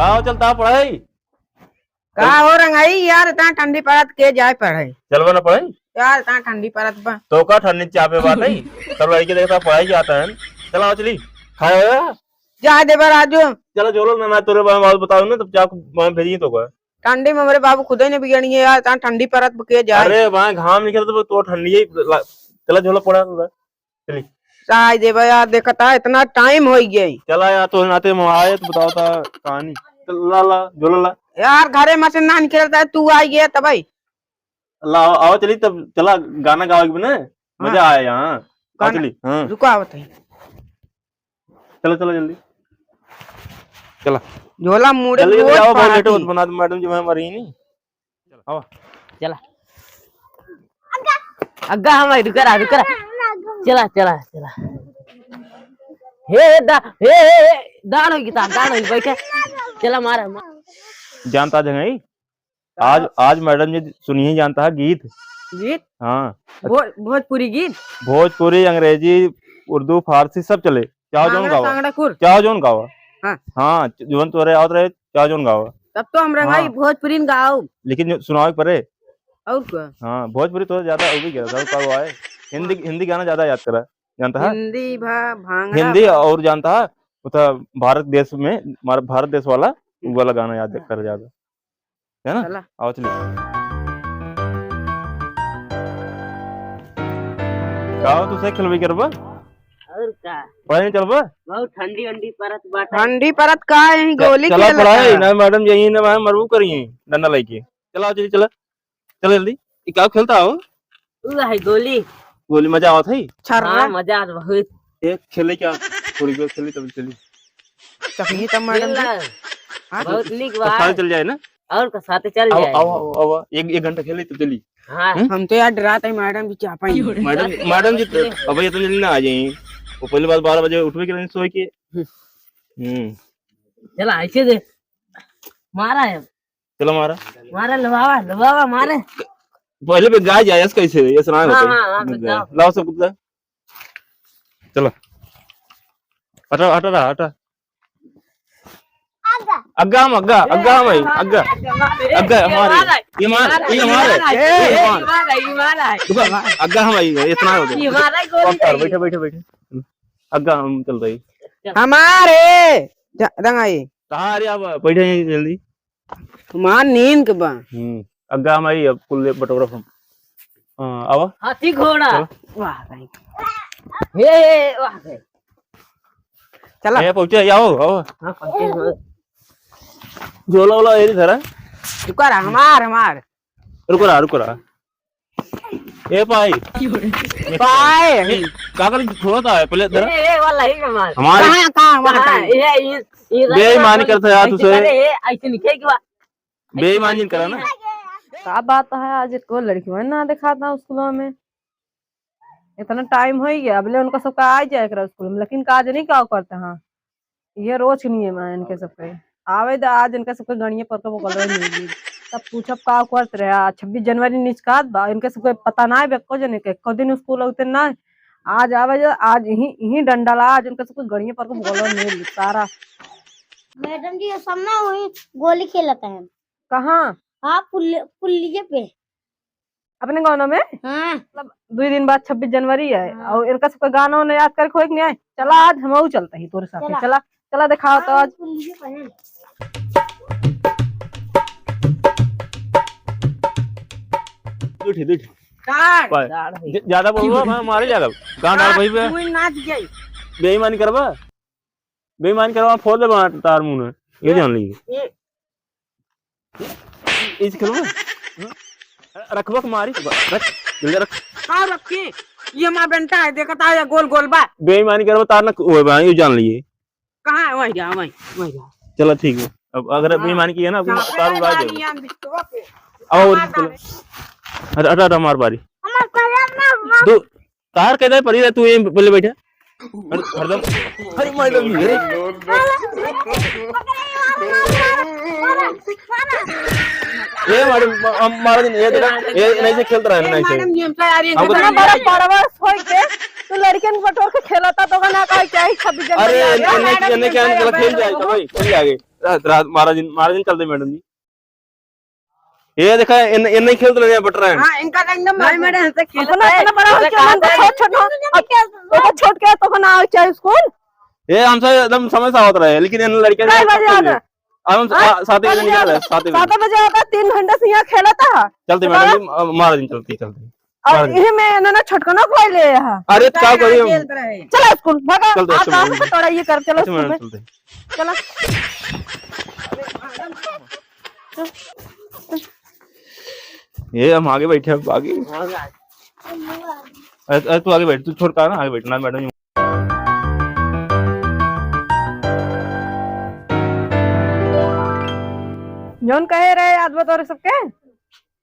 कहा चलता पढ़ाई का हो रंगाई यार इतना ठंडी पड़त के जाए पढ़े चलवा ना पढ़ाई यार इतना ठंडी पड़त बा तो का ठंडी चाय पे बात है सब लड़के देखता पढ़ाई जाता है चला चली खाया जा दे बार आजो चलो जोलो ना मैं तेरे बारे बताऊं ना तब क्या मैं भेजी तो का ठंडी में मेरे बाबू खुद ही ने बिगड़ी है यार इतना ठंडी पड़त के जाए अरे वहां घाम निकल तो ठंडी ही चला झोला पड़ा चली चाय दे बा यार देखता है इतना टाइम हो गया चला यार तो नाते आए तो बताओ था कहानी ला ला झोला ला यार घरे में से ना निकलता है तू आई गया तब ला आओ चली तब चला गाना गाओगे ना मजा आया यहाँ चली हाँ रुको बताइए चलो चलो जल्दी चला झोला मुड़े जल्दी आओ भाई लेट मत बना मैडम जी मैं मरी नहीं चलो आओ चला अग्गा हम रुकरा रुकरा चला चला चला हे दान होगी बैठे चला मारा जानता जगह आज मैडम जी सुनिए जानता है गीत गीत हाँ भोजपुरी गीत भोजपुरी अंग्रेजी उर्दू फारसी सब चले क्या जोन गावा हाँ जोन तो रहे क्या जोन गावा तब तो हम रंगाई भोजपुरी गाओ लेकिन सुनाओ परे और क्या हाँ भोजपुरी तो ज्यादा वो भी क्या है हिंदी गाना ज्यादा याद करा जानता है हिंदी और जानता है उतना भारत देश में हमारा भारत देश वाला वाला गाना याद कर ज्यादा है ना आओ चलिए गाओ तो से खेलबे करबा और का पढ़ाई नहीं चलबा बहुत ठंडी वंडी परत बाटा ठंडी परत का है गोली चला पढ़ाई ना मैडम यही ना मैं मरबू करिए डंडा लेके चला चलिए चला चल जल्दी ये क्या खेलता हो है गोली गोली मजा आवत है हां मजा आ बहुत एक खेले क्या थोड़ी देर खेली तब चली चकनी तब मैडम बहुत नीक बात साथ चल जाए ना और का साथ चल जाए आओ एक घंटा खेली तब चली हां हम तो यार डराते हैं मैडम भी चाह पाई मैडम जी अब ये तो जल्दी ना आ जाए वो पहली बार 12 बजे उठवे के नहीं सोए के चला ऐसे दे मारा है चलो मारा मारा लवावा मारे पहले पे गाय जाए कैसे ये सुना होता लाओ सब कुत्ता चलो हटा अग्गा हमारे ये अग्गा हमारी इतना हो गया बैठे अग्गा हम चल रही हमारे रंगाई अरे आप बैठे जल्दी तुम्हार नींद के बा अग्गा हमारी अब कुल बटोरा हम आओ हाथी घोड़ा वाह भाई हे वाह चला ये पहुंचे आओ हां पहुंचे झोला वाला ये धरा रुको हमार रुको रहा ए भाई कागल थोड़ा था पहले धरा ए वाला ही हमार हमारे कहां ये बेईमानी करता यार तुझे ऐसे लिखे कि बेईमानी करा ना का बात है आज को लड़की ना दिखाता स्कूलों में इतना टाइम हो गया अबले उनका सबका आ जाए स्कूल में लेकिन काज नहीं क्या करते हाँ ये रोज नहीं है मैं इनके सबके आवे तो आज इनके सबके गणिये पर नहीं तब पूछब का करते रहे 26 जनवरी निचकात बा इनके सबके पता ना है को जने के को दिन स्कूल होते ना आज आवे आज यही डंडा आज इनके सबके गणिये पर नहीं सारा मैडम जी सब ना वही गोली खेलते हैं कहाँ हाँ पुल्लिये पे अपने गाँव में हाँ मतलब 2 दिन बाद 26 जनवरी है और इनका सबका गाना ने याद करके नहीं आए चला आज हम चलते ही तोरे साथ चला दिखाओ तो आज ज्यादा बोलो मारे ज्यादा गाना भाई बेईमानी करवा फोड़ दे तार मुंह ये जान लीजिए इस खेलो रखबा मारी रख जल्दी रख का रखी ये मां बेंटा है देखता है गोल गोल बा बेईमानी करवा तार ना ओए भाई ये जान लिए कहां है वही जा चलो ठीक है अब अगर बेईमानी की है ना तार उड़ा दे और हटा मार बारी तू तार कहता है परी तू ये पहले बैठा हरदम अरे मैडम ये मैडम मारा दिन ये नहीं से खेलता रहा नहीं से इतना बड़ा परवश होई के तू लड़कियन बटोर के खेलता तो ना का क्या 26 जनवरी अरे इन्हें क्या खेल जाए भाई खेल आगे महाराज चलते मैडम जी। ये देखा इन नहीं खेलते रहे बट रहे हाँ इनका एकदम नहीं मैडम से खेलता है। छोट के तो ना चाहिए स्कूल ये हमसे एकदम समय से होता रहे, लेकिन इन लड़के कई बजे आता? हम 7 बजे निकल रहे, 7 बजे आता, 3 घंटे से यहाँ खेला था। चलते मैडम जी, महाराज चलते और ये मैं ना छटकना खोल ले यहाँ। अरे क्या करिए, खेलते रहे। चलो स्कूल भागा, चलते आप काम को थोड़ा ये कर, चलो स्कूल में चलते। चलो। ये हम आगे बैठे, अब आगे तू आगे बैठ, तू छोड़ का ना आगे बैठना मैडम जी। जौन कहे रहे याद बा तोरे सबके,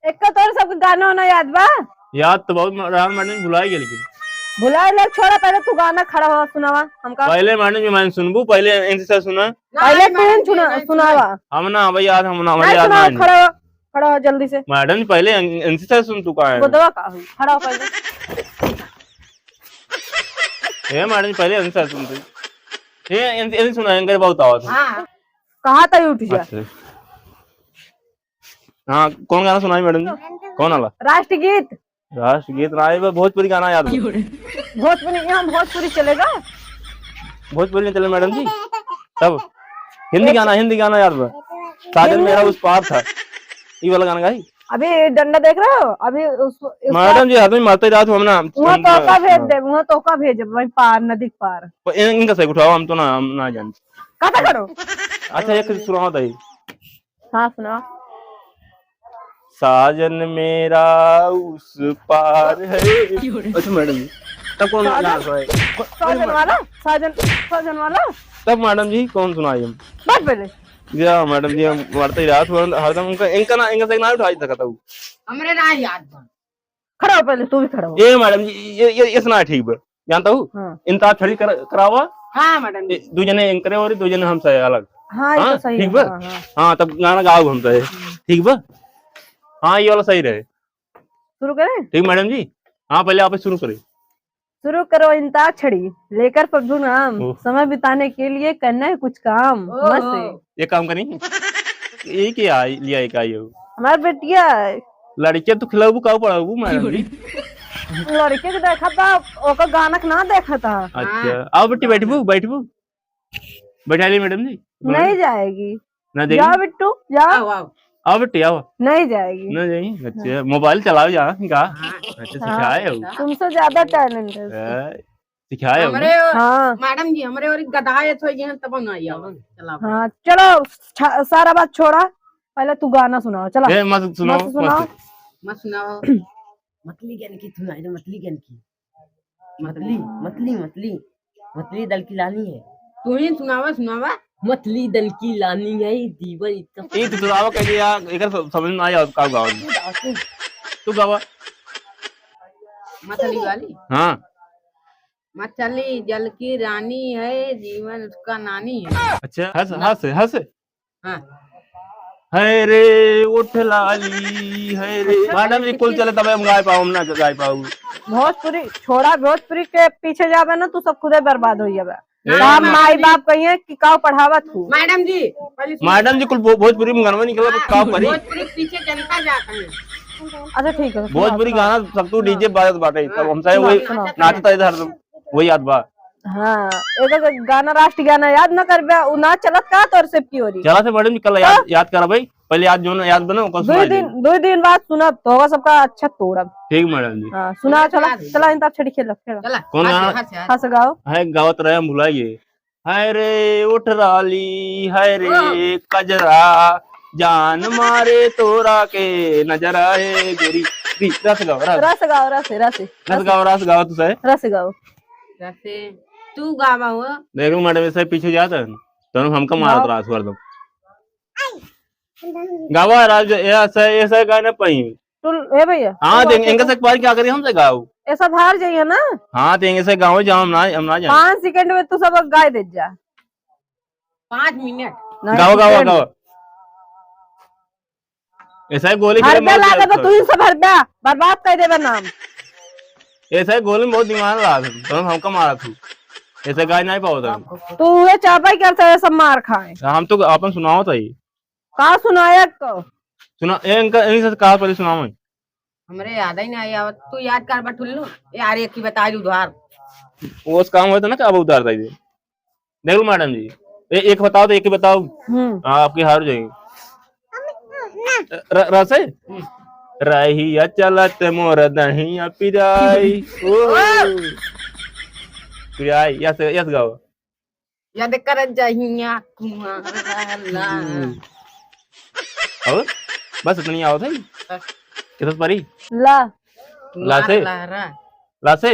एक का तोरे सबके गाना होना याद बा? याद तो बहुत मैडम जी भुला गया, लेकिन भुलाए ले, छोड़ा पहले तू गाना खड़ा हो सुनावा हमका। पहले मैडम जी मैंने सुनबू, पहले इनसे सुना, पहले तू सुनावा। हम ना भाई याद, हम ना हमारे नहीं याद सुनाओ, ना खड़ा हो जल्दी से। मैडम जी पहले इनसे सुन, तू कहाँ है? गोदवा का हुई, खड़ा हो पहले। ये मैडम जी पहले इनसे सुनते, ये इनसे सुना इनके बहुत आवाज है। हाँ कहा था यूट्यूब जा? अच्छा हाँ, कौन गाना सुनाई मैडम जी? कौन वाला? राष्ट्रगीत। राष्ट्रगीत ना, भोजपुरी गाना याद है। भोजपुरी, यहाँ भोजपुरी चलेगा? भोजपुरी में चले मैडम जी, तब हिंदी गाना याद है। साजन मेरा उस पार था, ये वाला गाना गाई। अभी डंडा देख रहे हो? अभी मैडम जी हाथ में मारते रात हम ना वहाँ तोका भेज दे, वहाँ तोका भेज वही पार, नदी के पार। इनका सही उठाओ, हम तो ना जानते। कहा करो। अच्छा एक सुनाओ था, हाँ सुना। साजन मेरा उस पार है। अच्छा मैडम जी, तब कौन गाना सुनाए? साजन वाला तब मैडम जी कौन सुनाई हम? बात पहले या मैडम जी हम मारते रात हरदम इनका से ना उठा सकता हूँ। हमरे ना याद बा। खड़ा हो पहले, तू भी खड़ा हो। ये मैडम जी ये सुना ठीक है, जानता हूँ। हाँ। इंता छड़ी करावा, हाँ मैडम जी। दो जने करे और दो जने हमसे अलग। हाँ ये तो सही ठीक है। बा? हाँ, हाँ। हाँ तब गाना गाओ हमसे, ठीक बा? हाँ ये वाला सही रहे। शुरू करें? ठीक मैडम जी, हाँ पहले आप शुरू करें। शुरू करो अंताक्षरी लेकर प्रभु नाम, ओह। समय बिताने के लिए करना है कुछ काम। मस्त ये काम करेंगे, ये क्या लिया एक आई हो? हमारा बेटिया लड़के तो खिलाबू का पढ़ाबू मैडम जी। लड़के के देखा था, ओकर गाना के ना देखा था। अच्छा आओ बेटी, बैठबू बैठा ली मैडम जी। नहीं जाएगी, ना जाओ जाएगी, बिट्टू जाओ। आओ आओ। आओ बेटी आओ। नहीं जाएगी, ना जाएगी, अच्छा मोबाइल चलाओ जा का? अच्छा सिखाए हो, तुमसे ज्यादा टैलेंट है उसको। सिखाए हो। हमरे हाँ मैडम जी, हमरे और गधाए तो ये तब ना आओ। चला हाँ चलो, सारा बात छोड़ा, पहले तू गाना सुनाओ। चलो ए मत सुनाओ, मत सुनाओ। मत सुनाओ। मतली ज्ञान की सुनाई दो, मतली ज्ञान की। मतली दल की लानी है, तू ही सुनावा। मतली दल की लानी है, दीवन इतना। ये तो सुनाओ कह दिया, एक समझ में आया का गाओ तू गावा। मछली वाली। हाँ मछली जल की रानी है, जीवन उसका नानी है। अच्छा हंस हाँ है रे उठ लाली है रे। मैडम जी कुल चले तब हम गाय पाओ, हम ना गाय पाओ। भोजपुरी छोड़ा, भोजपुरी के पीछे जावे ना तू सब खुदे बर्बाद हो जावे। ए, हम माई बाप कहिए कि काव पढ़ावत हूँ। मैडम जी पहले सुनो। मैडम जी कुल भोजपुरी में गाना निकला तो का करी? भोजपुरी के पीछे जनता जाता है। अच्छा ठीक है, भोजपुरी गाना सब तो डीजे बाजत बाटे, तब हमसे वही नाचता इधर वही याद बा। हाँ एक गाना, राष्ट्रीय गाना याद न कर उ ना चलत का तोर से की हो रही। चला से मैडम जी कल याद करा भाई, पहले याद जो ना याद बना कल सुना दे। 2 दिन बाद सुनब तो होगा सबका अच्छा तोड़ब। ठीक मैडम जी। हाँ सुना, चला इंताब छड़ी खेल। चला कौन गाना? हंस गाओ। है गावत रहे, हम भुलाइए। हाय रे उठ राली हाय रे कजरा, जान मारे तोरा के नजर आए गोरी। रस गाओ रस गाओ तू सही। रस गाओ। जैसे तू गावा हो। देखो मैडम ऐसे पीछे जाता है तो हमका मारत रहा स्वर दम गावा राज ऐसा गाना पही। तू ए भैया हाँ देंगे इनका से बार क्या करी हमसे गाओ। ऐसा बाहर जाइए ना। हाँ देंगे से गाओ जाओ, हम ना जाए। 5 सेकंड में तू सब गाय दे जा। 5 मिनट गाओ ऐसा गोली हरबे लागे तो तू ही सब हरबे बर्बाद कर देबे नाम। ऐसा गोली में बहुत दिमाग रहा था तो हमका मारा तू। ऐसे गाय नहीं पाओ था तू ये चापाई करता है सब मार खाए हम तो अपन सुनाओ था ये कहा सुनाया को सुना इनका इन्हीं से कहा पहले सुनाओ हमरे याद ही नहीं आया तू याद कर बटुल्लू यार एक की बता उधार वो उस काम हुआ था ना क्या अब उतार था ये देख लो मैडम जी एक बताओ तो एक ही बताओ आपकी हार जाएगी रसे रहिया चलत मोर दहिया पिराई पिराई यस गाओ याद कर जहिया तुम्हारा और बस इतनी आओ थे किस परी ला लासे लहरा लासे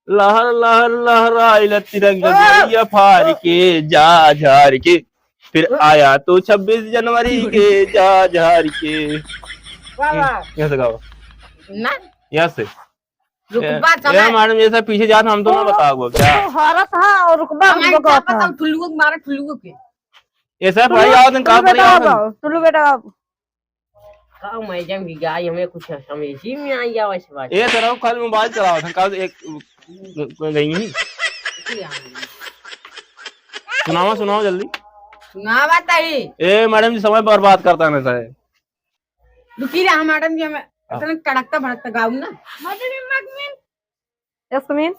लहर लहर लहराइल तिरंगा फाड़ के जा झार के फिर आया तो 26 जनवरी के जा झार के यहाँ से गाओ ना यहाँ से रुकबा यार मैडम जैसा पीछे जाता हम तो ना बताओ क्या हारा था और रुकबा हमें हमको क्या था पता ठुल्लू को मारा ठुल्लू के ऐसा पढ़ाई आओ दिन कहाँ पढ़ाई आओ टुल्लू बेटा का मैडम भी गाय हमें कुछ समझ ही में आई आवा इस बात ये तरह कल मोबाइल चलाओ था कल एक गई ही सुनाओ सुनाओ जल्दी सुना बात है ए मैडम जी समय बर्बाद करता है ऐसा है रुकी रहा मैडम जी हमें इतना तड़कता भड़कता गाऊं ना यस्मीन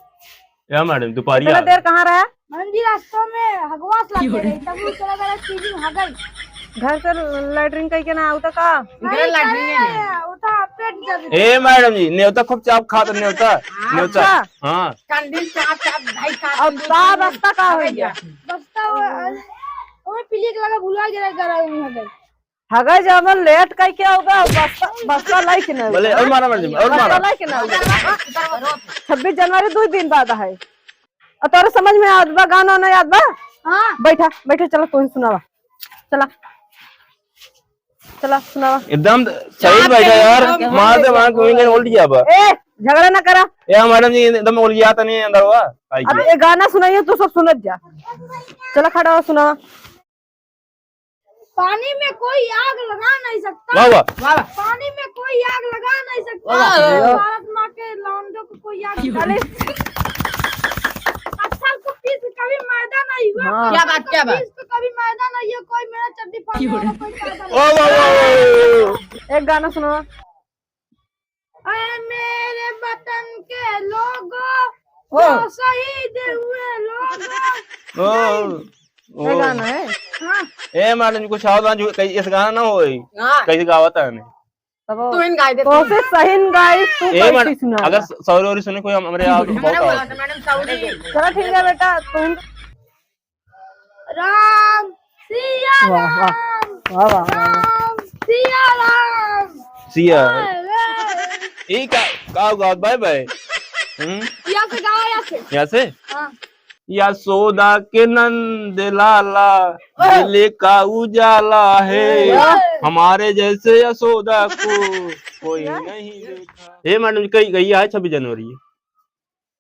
या मैडम दोपहर इतना देर कहाँ रहा मैडम जी रास्ते में हगवास लाते रहे तब वो चला गया चीजी हगई घर से लैटरिन कहीं के ना आउता का इधर लाडली है वो था पेट जब ए मैडम जी न्योता खूब चाप खाता न्योता न्योता हाँ कंदिल चाप चाप भाई का अब सारा रास्ता का हो गया बस्ता वो पीली के लगा भुला गया करा हूं हगई हगा जामन लेट कहीं क्या होगा बस्ता लाइक ना बोले और मारा मैडम और मारा लाइक ना 26 जनवरी 2 दिन बाद है और तोरे समझ में याद बा गाना ना याद बा हां बैठा बैठा चला तू सुनावा चला चला सुनावा एकदम सही बैठा यार मार दे वहां कोई नहीं उल्ट गया बा ए झगड़ा ना करा ए मैडम जी एकदम उल्ट गया था नहीं अंदर हुआ अब ये गाना सुनाइए तू सब सुनत जा चला खड़ा हो सुनावा पानी में कोई आग लगा नहीं सकता वाह वाह पानी में कोई आग लगा नहीं सकता भारत माँ के लौंडों को कोई आग लगा अच्छा को पीस कभी मैदा नहीं हुआ क्या बात पीस तो कभी मैदा नहीं है कोई मेरा चड्डी फाड़ वाला कोई फायदा नहीं वाह वाह एक गाना सुनावा अरे मेरे वतन के लोगों जो शहीद हुए लोगों ये गाना है हाँ ए मैडम कुछ सावधान जो कहीं इस गाना ना होई कैसे गावत है ने तब तू इन गाय दे तो से सहीन गाई तू ए कैसी मैडम सुना अगर सौरी और सुने कोई हमारे यहाँ तो मैंने बोला बहुत था मैडम सऊदी चला ठीक है बेटा तुम राम सिया वाह वाह राम वाह वाह राम सिया राम सिया ए का गावत बाय बाय यहाँ से गाओ यहाँ से हाँ यशोदा के नंद लाला दिल का उजाला है हमारे जैसे यशोदा को कोई नहीं देखा ए मैडम कहीं गई है 26 जनवरी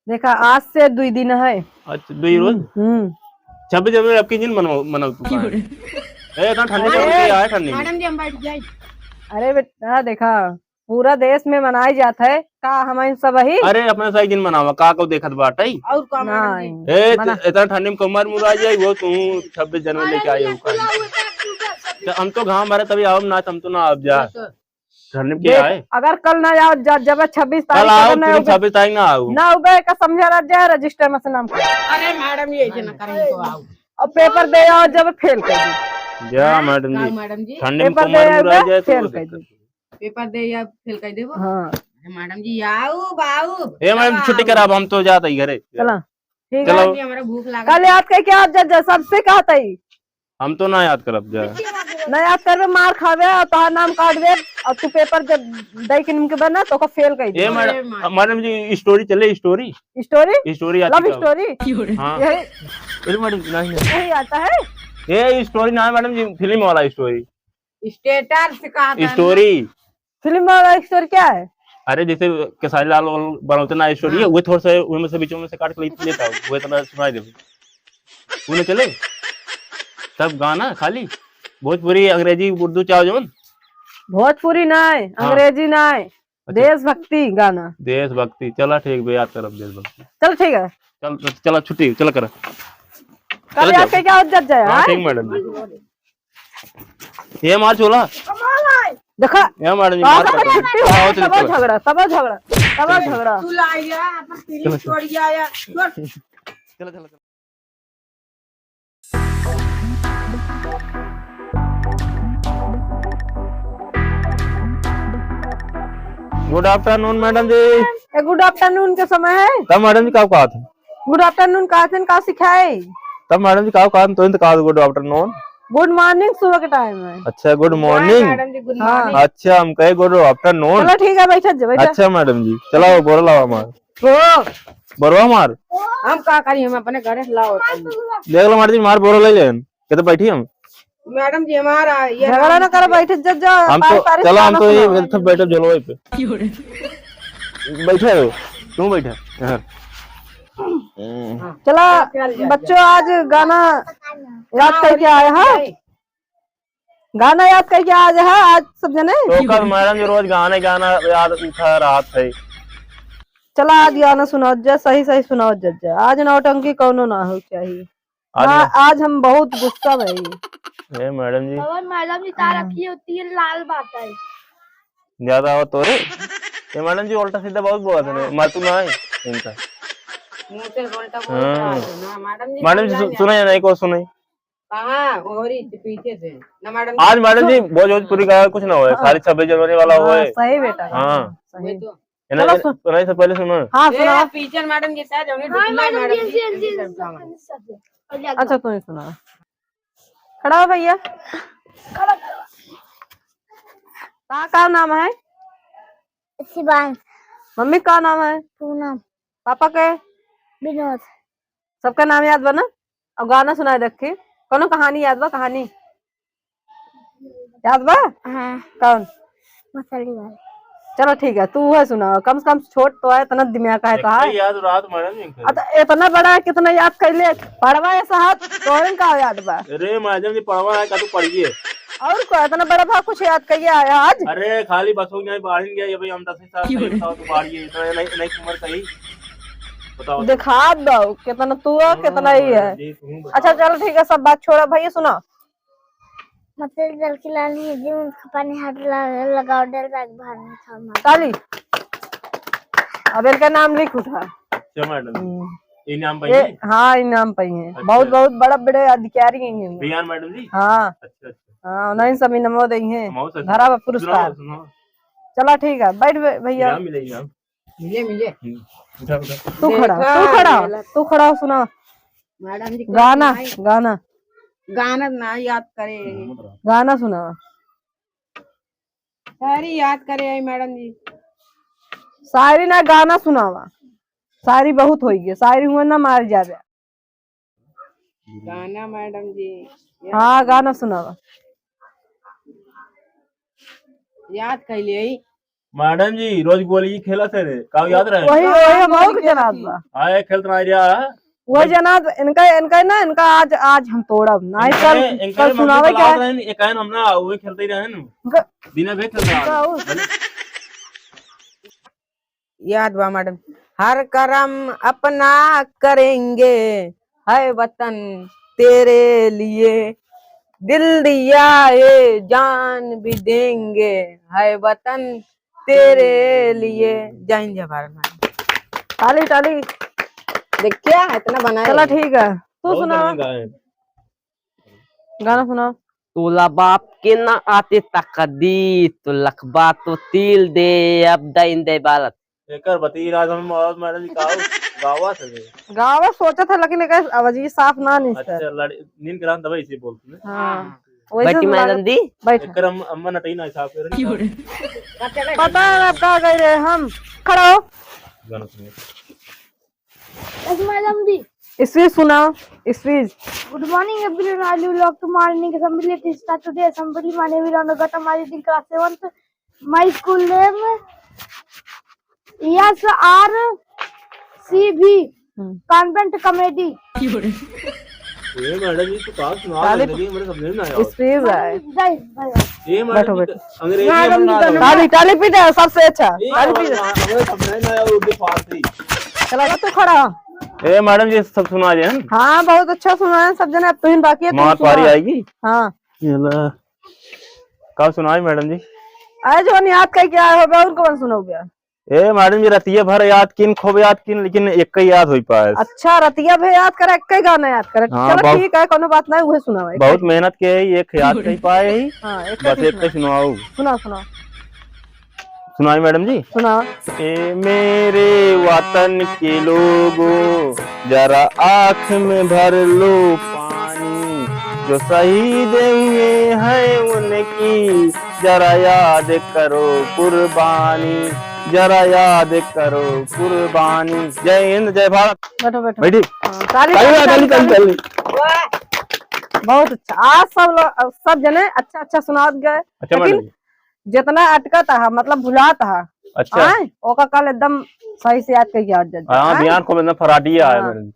देखा आज से 2 दिन है अच्छा 2 रोज 26 जनवरी आपकी दिन मनाओ तू ए इतना ठंडी में आया ठंडी में मैडम जी हम बैठ जाए अरे बेटा देखा पूरा देश में मनाई जाता है का हमारे सब ही अरे अपने सही दिन मनावा का को देखत बाटई और का मैडम जी नहीं ए इतना ठंडी में कमर मुरा जाए वो तू 26 जनवरी लेके आई हो हम तो गांव मारे तभी आओ ना हम तो ना अब जा ठंडी में क्या आए अगर कल ना जाओ जब 26 कल आओ तारीख ना 26 तारीख ना आओ ना उबे का समझा रह जाए रजिस्टर में से नाम अरे मैडम ये ऐसे ना करें तो आओ और पेपर दे आओ जब फेल कर दी जा मैडम का जी मैडम जी ठंडी में पेपर कमर दे मुरा जाए फेल तो कर दी पेपर दे या फेल कर देबो हाँ अरे मैडम जी आओ बाऊ ए मैडम छुट्टी करा अब हम तो जाते ही घरे चला ठीक चलो। है मैडम जी हमारा भूख लगा कल याद कर क्या जज सबसे कहा था हम तो ना याद करब जा ना याद करबे मार खावे और तोहार नाम काट दे और तू पेपर जब दई के निमके बना तो का फेल कर ए दे मैडम जी स्टोरी चले स्टोरी स्टोरी आती लव कब? स्टोरी हाँ यही अरे मैडम नहीं यही आता है ये स्टोरी ना है मैडम जी फिल्म वाला स्टोरी स्टेटस से कहा था स्टोरी फिल्म वाला स्टोरी क्या है अरे जैसे केसारी लाल बनाते ना स्टोरी है वो थोड़ा सा उनमें से बीचों में से काट के लेता हूँ वो इतना सुनाई दे उन्हें चले सब गाना खाली भोजपुरी अंग्रेजी उर्दू चाहो जोन भोजपुरी नहीं हाँ। अंग्रेजी नहीं देशभक्ति गाना। देशभक्ति, चला ठीक भैया, याद कर अब देशभक्ति। चल ठीक है, चल चला छुट्टी, चला कर। कल याद करके आओ जज जाए। हाँ हाँ? ठीक मैडम जी। ये मार चोला, देखा ये मैडम जी मार छुट्टी हो हाँ, गई, चलो, तब चलो। झगड़ा तब झगड़ा तब झगड़ा। तू लाई गया अपन पीली छोड़ गया या छोड़। चलो चलो। गुड आफ्टरनून मैडम जी। गुड आफ्टरनून के समय है। तब मैडम जी कहा था? गुड आफ्टरनून कहा थे, कहा सिखाए? तब मैडम जी कहा तो कहा गुड आफ्टरनून। गुड मॉर्निंग सुबह के टाइम है। अच्छा गुड मॉर्निंग। मैडम जी गुड हाँ। मॉर्निंग। अच्छा हम कहे गुड आफ्टरनून। चलो ठीक है, बैठा बैठा। अच्छा मैडम जी, चलाओ बोरो लाओ हमार बोरवा मार। हम का करी, हम अपने घरे लाओ। देख लो मैडम जी मार बोरो ले लेन के तो बैठी हम। मैडम जी हमारा ये झगड़ा ना करो, बैठे जज जा। हम तो चलो हम तो ये सब बैठे जलो पे बैठे हो तुम बैठे यार। चला बच्चों, आज गाना याद करके आए हैं। गाना याद करके आज है आज सब जने। तो कल मैडम जी रोज गाना याद उठा रात है। चला आज गाना सुनाओ जज, सही सही सुनाओ जज। आज नौटंकी कौनो ना हो चाहिए। आज हम बहुत गुस्सा में है मैडम जी। और मैडम जी तार रखी होती है लाल बात है ज्यादा हो तो रे ये मैडम जी उल्टा सीधा बहुत बोला था मातू ना है इनका मुंह से उल्टा बोल रहा है ना मैडम जी। सुना या नहीं को सुनाई कहां गोरी पीछे से ना मैडम। आज मैडम जी भोजपुरी का कुछ ना हो, खाली 26 जनवरी वाला हो। सही बेटा। हाँ वही तो नहीं से पहले सुनो। हाँ सुना। पीछे मैडम जी शायद हमने हाँ दिखलाई मैडम मैडम जी जी। अच्छा तू ही सुना। खड़ा हो भैया। का नाम है? शिवांश। मम्मी का नाम है? पूनम। पापा के? विनोद। सबका नाम याद बना। अब गाना सुनाए रखे। कौन कहानी याद बा? कहानी याद बा? हाँ। कौन? मछली वाले। चलो ठीक है, तू है सुना। कम से कम छोट तो है, इतना दिमाग का है तो है। याद रात मैडम जी इतना बड़ा है, कितना याद कर ले। पढ़वा ऐसा हाथ तोड़न का याद बा। अरे मैडम जी पढ़वा है का तू पढ़िए और को इतना बड़ा भा कुछ याद करिए आया आज। अरे खाली बस हो गया बाढ़ गया ये भाई हम 10 साल तो बाढ़िए इतना नहीं उम्र सही बताओ। दिखा दो कितना तू है कितना ही है। अच्छा चलो ठीक है, सब बात छोड़ो भैया सुना। मतलब जल की लानी है जी उनका पानी हाथ लगाओ डर बैग बाहर में था काली। अब इनका नाम लिख उठा। अच्छा मैडम इनाम ये हाँ इनाम पाई है। अच्छा। बहुत बहुत बड़ा बड़े अधिकारी हैं बिहान मैडम जी। हाँ अच्छा अच्छा हाँ, उन्हें सभी नमो दी है अच्छा। धरा पुरस्कार। चलो ठीक है, बैठ भैया। मिले मिले तू खड़ा हो सुना मैडम जी। गाना गाना गाना ना याद करे, गाना सुना। सारी याद करे मैडम जी। शायरी ना गाना सुनावा। शायरी बहुत होई गई, शायरी हुआ ना मार जावे। गाना मैडम जी हाँ गाना सुनावा। याद कर लिए मैडम जी रोज गोली खेला थे रे का याद रहे वही हम और के जनाब बा। आए खेलत ना रहा वो जनाब इनका ना इनका आज हम तोड़ब ना कल सुनावे क्या है। एक हम ना वही खेलते ही रहे न बिना भे खेलता याद बा मैडम। हर कर्म अपना करेंगे है वतन तेरे लिए, दिल दिया ये जान भी देंगे है वतन तेरे लिए। जय हिंद जय भारत मैडम। ताली ताली। देख क्या इतना बनाया। चलो ठीक है, तू सुना गाना सुना। तोला बाप के ना आते तकदी तो लखबा तो तिल दे अब दइन दे बालत एकर बती राज हम और मैडम जी गावा थे गावा सोचा था लेकिन आवाज साफ ना नहीं। अच्छा नींद के रात दवाई से बोलते हैं। हाँ बैठी मैडम जी बैठ। एकर हम अम्मा नटई ना हिसाब करे पता है अब कहाँ गए रहे हम। खड़ा हो गाना सुनिए मैडम जी। स्पीच सुनाओ speech. Good morning everyone. I would like to morning assembly to start today assembly. My name is Anagata. I am in class 7th. My school name SRCB Convent Comedy. ये madam जी तो कहा सुना ताली- मेरे समझ में आया स्पीड है ये बैठो, मैडम जी बैठो। अंग्रेजी में ना ताली ताली पीट है सबसे अच्छा ताली पीट हमें समझ में आया उर्दू फारसी। चला तू खड़ा हो। ए मैडम जी सब सुना दे हैं हाँ बहुत अच्छा सुना है सब जने, अब तुम बाकी है तुम मार पारी सुनाओ। आएगी। हाँ चला कब सुनाई मैडम जी? आज जो याद कर क्या होगा उनको कौन सुनोगे। ए मैडम जी रतिया भर याद किन खूब याद किन लेकिन एक ही याद हो पाए। अच्छा रतिया भी याद करे, एक गाना याद करे। हाँ, चलो बहुत- ठीक है कोनो बात नहीं, वही सुनाओ। बहुत मेहनत के है एक याद कर पाए ही हाँ एक बस एक सुनाओ। सुनाओ सुनाओ सुनाई मैडम जी। सुनाओ। ए मेरे वतन के लोगों जरा आँख में भर लो पानी, जो शहीद हुए हैं उनकी जरा याद करो कुर्बानी, जरा याद करो कुर्बानी। जय हिंद जय भारत। बैठो बैठो। बैठी हाँ, ताली ताली ताली, ताली ताली। ताली। बहुत अच्छा, आज सब जने अच्छा अच्छा सुना गए। अच्छा लेकिन मैडम जी। जितना अटका था मतलब भुला था अच्छा ओका कल एकदम सही से याद करके आ जाए। हाँ बिहार को मतलब फराटिया है हाँ। मैडम जी।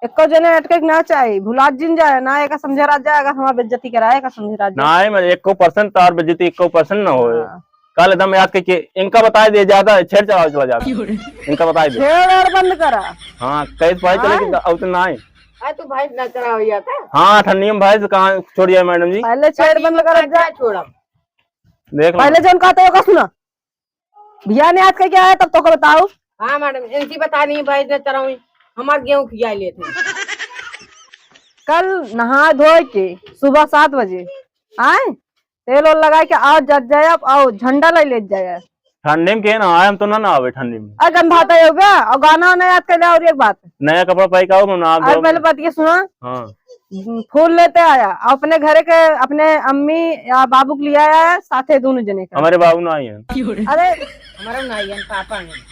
एको जने अटके ना चाहिए, भुला जिन जाए ना एक समझे राज जाएगा, हमारा बेइज्जती कराएगा समझे राज ना है मैं 1% तार बजती 1% ना हो हाँ। कल एकदम याद करके इनका बता दे ज्यादा छेड़ चढ़ाव चला जाता इनका बता दे। छेड़ बंद करा। हाँ कैसे भाई चले कि उतना है। तू भाई ना चढ़ा हुआ था, हाँ ठंडी में भाई से कहाँ छोड़ दिया मैडम जी। पहले छेड़ बंद कर जा। छोड़ा। देख लो पहले जो कहते हो सुना, भैया ने याद करके आया तब तो को बताओ। हाँ मैडम इनकी बता नहीं भाई ना चढ़ा हुई, हमारे गेहूं खिया लिए थे। कल नहा धो के सुबह 7 बजे आए, तेल और लगा के आओ जज जाए, अब आओ झंडा ले जाए। ठंडी में के ना आए हम तो ना आवे ठंडी में। अरे गंधाता हो गया और गाना ना याद कर लिया। और एक बात, नया कपड़ा पाई का हो ना और पहले बात ये सुना, हाँ फूल लेते आया अपने घरे के, अपने अम्मी या बाबू के लिए आया साथे दोनों जने का। हमारे बाबू ना आई है। अरे हमारा नाई है पापा है।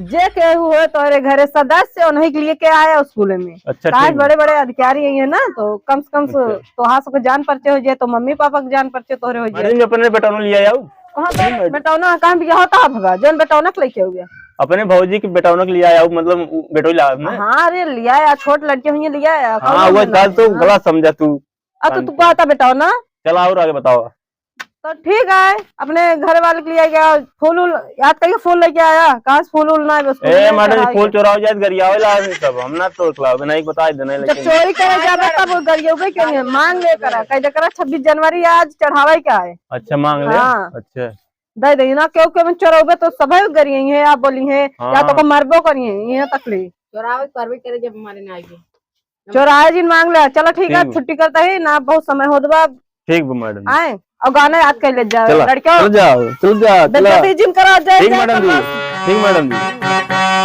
जे के हुए तोरे घरे सदस्य उन्हीं के लिए के आया स्कूल में। अच्छा काश ठीक है। बड़े बड़े अधिकारी यही है ना, तो कम से कम अच्छा। तोहा सबको जान परिचय हो जाए, तो मम्मी पापा के जान परिचय तोहरे हो जाए। मैडम जी अपने बेटा ने लिया आऊ वहाँ तो बेटौना कहाँ भी होता है भगा जौन बेटौना के लेके हो गया। अपने भौजी के बेटा ने लिया आऊ मतलब बेटो ला ने। हाँ अरे लिया या छोट लड़के हुई लिया या हाँ वो बात तो गलत समझा तू। अब तो तू कहता बेटौना, चला और आगे बताओ। तो ठीक है अपने घर वाले के लिए गया, फूल याद करके फूल लेके आया। कहाँ से फूल ना ए मैडम जी फूल चोराव जाए गरियावे ला सब हम ना तो खिलाओ नहीं बता देना जब लेकिन। चोरी करे जाता तब गरियोगे क्यों नहीं, मांग ले करा कह करा 26 जनवरी आज चढ़ावा क्या है। अच्छा मांग ले। हाँ। अच्छा दे दे ना क्यों क्यों चोरोगे तो सभी गरिए है, आप बोली है या हाँ। तो मरबो करिए यहाँ तकलीफ। चौराहे पर भी करे जब हमारे ना आएगी। चौराहे जिन मांग ले। चलो ठीक है ठीक। छुट्टी करता ही ना, बहुत समय हो दबा ठीक है मैडम। आए और गाना याद कर ले जाओ चला लड़कियों। चल जाओ चल जा चला जिन करा जाए ठीक मैडम जी ठीक मैडम जी।